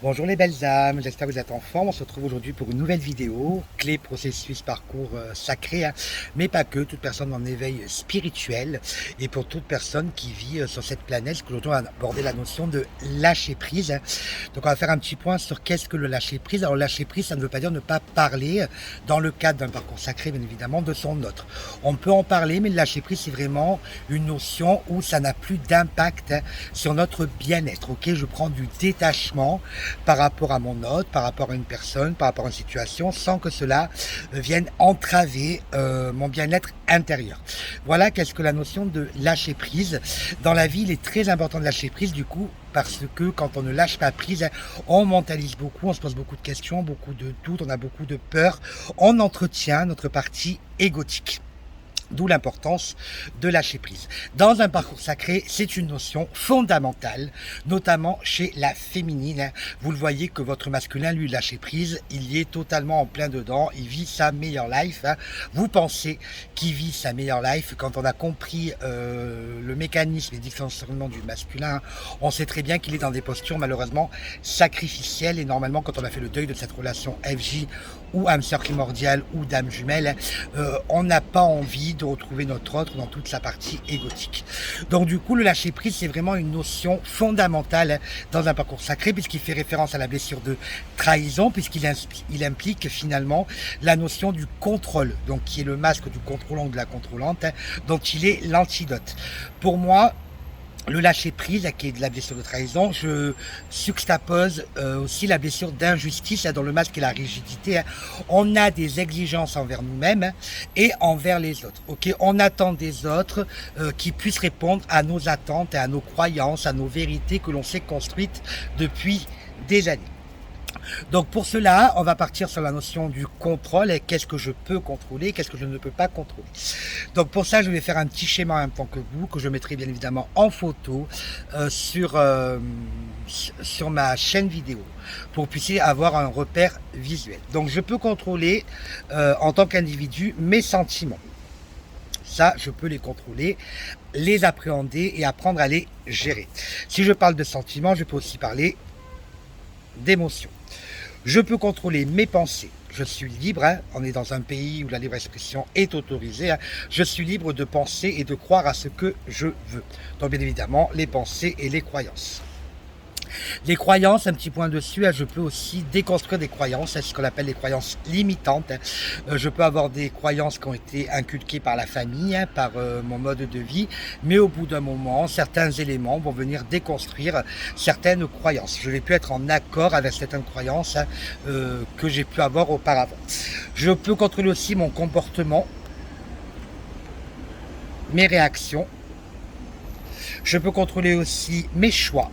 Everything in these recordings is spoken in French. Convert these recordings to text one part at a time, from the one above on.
Bonjour les belles âmes, j'espère que vous êtes en forme. On se retrouve aujourd'hui pour une nouvelle vidéo, clé, processus, parcours sacré, hein, mais pas que, toute personne en éveil spirituel et pour toute personne qui vit sur cette planète. Aujourd'hui, on va aborder la notion de lâcher prise. Donc, on va faire un petit point sur qu'est-ce que le lâcher prise. Alors, lâcher prise, ça ne veut pas dire ne pas parler, dans le cadre d'un parcours sacré, bien évidemment, de son autre. On peut en parler, mais le lâcher prise, c'est vraiment une notion où ça n'a plus d'impact sur notre bien-être. Ok, je prends du détachement par rapport à mon hôte, par rapport à une personne, par rapport à une situation, sans que cela vienne entraver mon bien-être intérieur. Voilà qu'est-ce que la notion de lâcher prise. Dans la vie, il est très important de lâcher prise, du coup, parce que quand on ne lâche pas prise, on mentalise beaucoup, on se pose beaucoup de questions, beaucoup de doutes, on a beaucoup de peur, on entretient notre partie égotique. D'où l'importance de lâcher prise. Dans un parcours sacré, c'est une notion fondamentale, notamment chez la féminine. Vous le voyez que votre masculin, lui, lâcher prise, il y est totalement en plein dedans, il vit sa meilleure life. Vous pensez qu'il vit sa meilleure life quand on a compris le mécanisme et le dysfonctionnement du masculin. On sait très bien qu'il est dans des postures malheureusement sacrificielles et normalement quand on a fait le deuil de cette relation FJ ou âme sœur primordiale ou dame jumelle, on n'a pas envie de retrouver notre autre dans toute sa partie égotique. Donc du coup, le lâcher prise, c'est vraiment une notion fondamentale dans un parcours sacré, puisqu'il fait référence à la blessure de trahison, puisqu'il implique finalement la notion du contrôle, donc qui est le masque du contrôlant ou de la contrôlante, dont il est l'antidote. Pour moi, le lâcher prise, qui est de la blessure de trahison, je juxtapose aussi la blessure d'injustice dans le masque et la rigidité. On a des exigences envers nous-mêmes et envers les autres. Ok, on attend des autres qui puissent répondre à nos attentes et à nos croyances, à nos vérités que l'on s'est construites depuis des années. Donc pour cela, on va partir sur la notion du contrôle et qu'est-ce que je peux contrôler, qu'est-ce que je ne peux pas contrôler. Donc pour ça, je vais faire un petit schéma en même temps que vous, que je mettrai bien évidemment en photo sur ma chaîne vidéo, pour que vous puissiez avoir un repère visuel. Donc je peux contrôler en tant qu'individu mes sentiments. Ça, je peux les contrôler, les appréhender et apprendre à les gérer. Si je parle de sentiments, je peux aussi parler d'émotions. Je peux contrôler mes pensées. Je suis libre, hein. On est dans un pays où la libre expression est autorisée. Hein. Je suis libre de penser et de croire à ce que je veux. Donc bien évidemment, les pensées et les croyances. Les croyances, un petit point dessus, je peux aussi déconstruire des croyances, c'est ce qu'on appelle les croyances limitantes. Je peux avoir des croyances qui ont été inculquées par la famille, par mon mode de vie, mais au bout d'un moment, certains éléments vont venir déconstruire certaines croyances. Je vais plus être en accord avec certaines croyances que j'ai pu avoir auparavant. Je peux contrôler aussi mon comportement, mes réactions. Je peux contrôler aussi mes choix.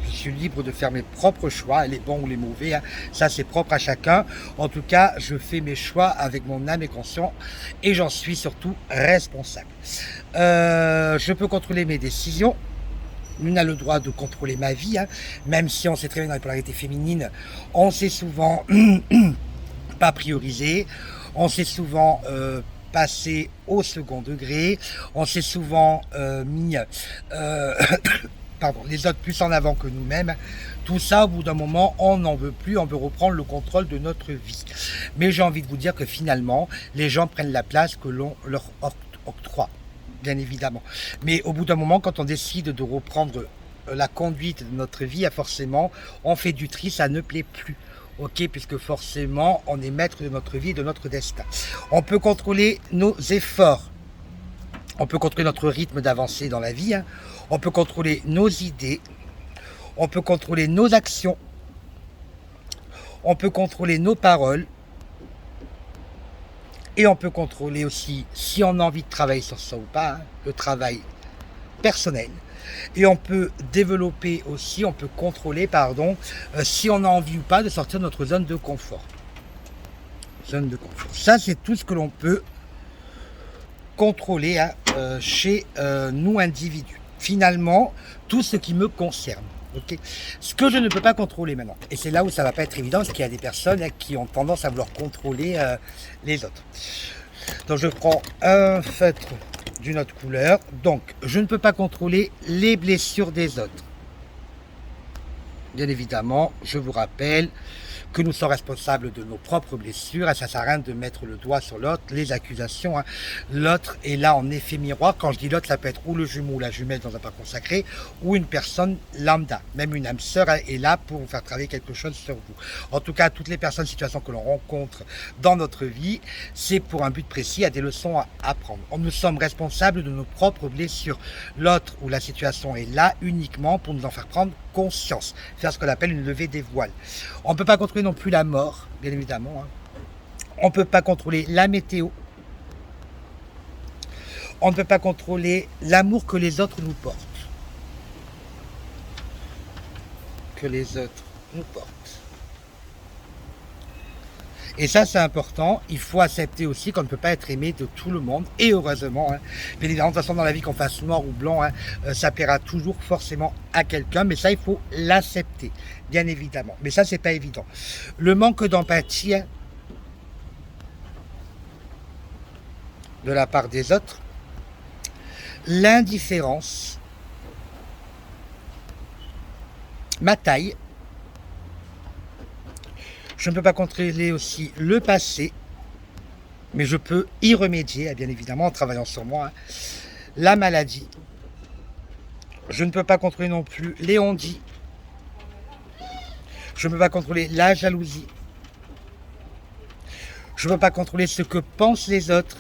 Je suis libre de faire mes propres choix, les bons ou les mauvais, hein. Ça c'est propre à chacun. En tout cas, je fais mes choix avec mon âme et conscience et j'en suis surtout responsable. Je peux contrôler mes décisions. Nul n'a le droit de contrôler ma vie, hein. Même si on sait très bien dans les polarités féminines, on sait souvent pas prioriser, on sait souvent passer au second degré, on s'est souvent mis pardon, les autres plus en avant que nous-mêmes. Tout ça, au bout d'un moment, on n'en veut plus, on veut reprendre le contrôle de notre vie. Mais j'ai envie de vous dire que finalement, les gens prennent la place que l'on leur octroie, bien évidemment. Mais au bout d'un moment, quand on décide de reprendre la conduite de notre vie, forcément, on fait du tri, ça ne plaît plus. Ok, puisque forcément, on est maître de notre vie et de notre destin. On peut contrôler nos efforts. On peut contrôler notre rythme d'avancée dans la vie, hein. On peut contrôler nos idées, on peut contrôler nos actions, on peut contrôler nos paroles et on peut contrôler aussi si on a envie de travailler sur ça ou pas, hein, le travail personnel. Et on peut développer aussi, on peut contrôler, pardon, si on a envie ou pas de sortir de notre zone de confort. Zone de confort. Ça, c'est tout ce que l'on peut contrôler hein, chez nous individus. Finalement, tout ce qui me concerne. Okay. Ce que je ne peux pas contrôler maintenant, et c'est là où ça va pas être évident, parce qu'il y a des personnes hein, qui ont tendance à vouloir contrôler les autres. Donc je prends un feutre d'une autre couleur. Donc je ne peux pas contrôler les blessures des autres. bien évidemment, je vous rappelle que nous sommes responsables de nos propres blessures, et ça sert à rien de mettre le doigt sur l'autre, les accusations, hein. L'autre est là en effet miroir. Quand je dis l'autre, ça peut être ou le jumeau ou la jumelle dans un parcours sacré, ou une personne lambda, même une âme sœur est là pour vous faire travailler quelque chose sur vous. En tout cas, toutes les personnes, situations que l'on rencontre dans notre vie, c'est pour un but précis, il y a des leçons à apprendre. Nous sommes responsables de nos propres blessures. L'autre ou la situation est là uniquement pour nous en faire prendre conscience, faire ce qu'on appelle une levée des voiles. On ne peut pas contrôler non plus la mort, bien évidemment, hein. On ne peut pas contrôler la météo. On ne peut pas contrôler l'amour que les autres nous portent. Que les autres nous portent. Et ça, c'est important. Il faut accepter aussi qu'on ne peut pas être aimé de tout le monde. Et heureusement, hein. Bien évidemment, de toute façon, dans la vie, qu'on fasse noir ou blanc, hein, ça plaira toujours forcément à quelqu'un. Mais ça, il faut l'accepter, bien évidemment. Mais ça, c'est pas évident. Le manque d'empathie, hein, de la part des autres, l'indifférence, ma taille. Je ne peux pas contrôler aussi le passé, mais je peux y remédier, bien évidemment, en travaillant sur moi, hein. La maladie. Je ne peux pas contrôler non plus les on-dit. Je ne peux pas contrôler la jalousie. Je ne peux pas contrôler ce que pensent les autres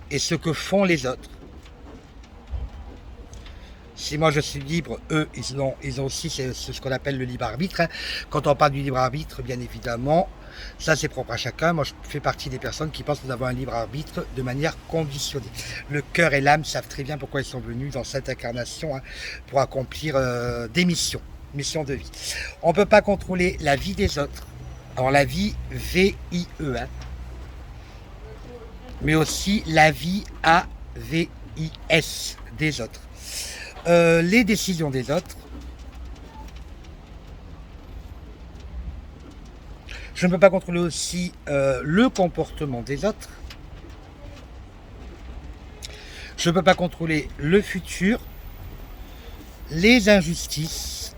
et ce que font les autres. Si moi je suis libre, eux, ils ont aussi ce qu'on appelle le libre arbitre, hein. Quand on parle du libre arbitre, bien évidemment, ça c'est propre à chacun. Moi je fais partie des personnes qui pensent que nous avons un libre arbitre de manière conditionnée. Le cœur et l'âme savent très bien pourquoi ils sont venus dans cette incarnation, hein, pour accomplir des missions de vie. On ne peut pas contrôler la vie des autres. Alors la vie, V-I-E, hein, mais aussi la vie, A-V-I-S, des autres. Les décisions des autres. Je ne peux pas contrôler aussi le comportement des autres. Je ne peux pas contrôler le futur, les injustices.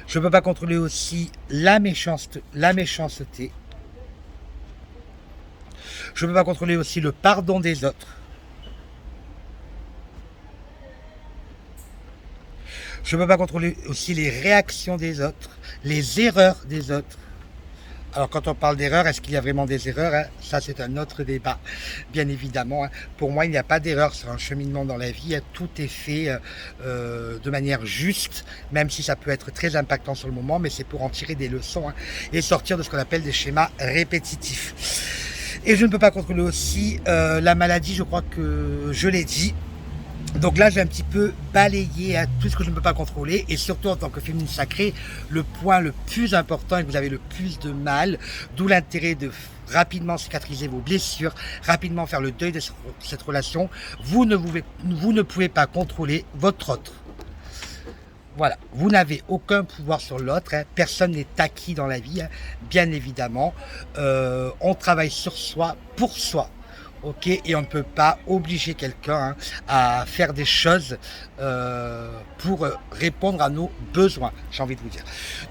Je ne peux pas contrôler aussi la méchanceté. Je ne peux pas contrôler aussi le pardon des autres. Je ne peux pas contrôler aussi les réactions des autres, les erreurs des autres. Alors quand on parle d'erreur, est-ce qu'il y a vraiment des erreurs, hein? Ça c'est un autre débat, bien évidemment, hein. Pour moi, il n'y a pas d'erreur sur un cheminement dans la vie, hein. Tout est fait de manière juste, même si ça peut être très impactant sur le moment, mais c'est pour en tirer des leçons, hein, et sortir de ce qu'on appelle des schémas répétitifs. Et je ne peux pas contrôler aussi la maladie, je crois que je l'ai dit. Donc là, j'ai un petit peu balayé, hein, tout ce que je ne peux pas contrôler, et surtout en tant que féminine sacrée, le point le plus important et que vous avez le plus de mal, d'où l'intérêt de rapidement cicatriser vos blessures, rapidement faire le deuil de cette relation. Vous ne pouvez pas contrôler votre autre. Voilà, vous n'avez aucun pouvoir sur l'autre, hein. Personne n'est acquis dans la vie, hein, bien évidemment. On travaille sur soi, pour soi. Ok, et on ne peut pas obliger quelqu'un, hein, à faire des choses pour répondre à nos besoins, j'ai envie de vous dire.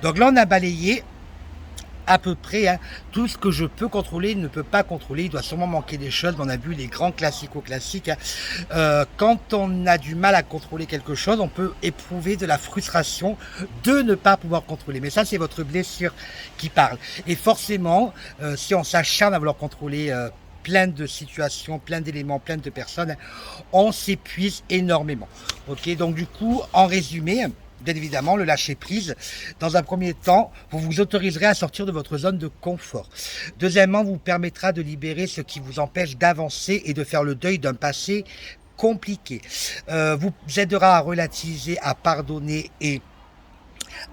Donc là, on a balayé à peu près, hein, tout ce que je peux contrôler, ne peut pas contrôler. Il doit sûrement manquer des choses, mais on a vu les grands classiques, hein. Quand on a du mal à contrôler quelque chose, on peut éprouver de la frustration de ne pas pouvoir contrôler. Mais ça, c'est votre blessure qui parle. Et forcément, si on s'acharne à vouloir contrôler plein de situations, plein d'éléments, plein de personnes, on s'épuise énormément. Ok, donc du coup, en résumé, bien évidemment, le lâcher prise, dans un premier temps, vous vous autoriserez à sortir de votre zone de confort. Deuxièmement, vous permettra de libérer ce qui vous empêche d'avancer et de faire le deuil d'un passé compliqué. Vous aidera à relativiser, à pardonner et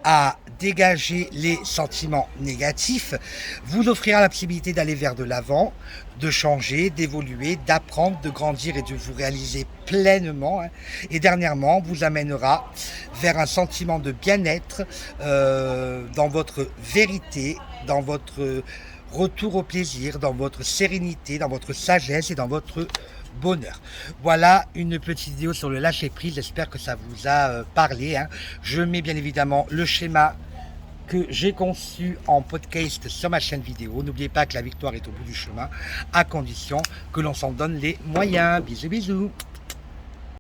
à dégager les sentiments négatifs, vous offrira la possibilité d'aller vers de l'avant, de changer, d'évoluer, d'apprendre, de grandir et de vous réaliser pleinement, hein. Et dernièrement, vous amènera vers un sentiment de bien-être dans votre vérité, dans votre retour au plaisir, dans votre sérénité, dans votre sagesse et dans votre bonheur. Voilà une petite vidéo sur le lâcher prise, j'espère que ça vous a parlé, hein. Je mets bien évidemment le schéma que j'ai conçu en podcast sur ma chaîne vidéo. N'oubliez pas que la victoire est au bout du chemin, à condition que l'on s'en donne les moyens. Bisous bisous.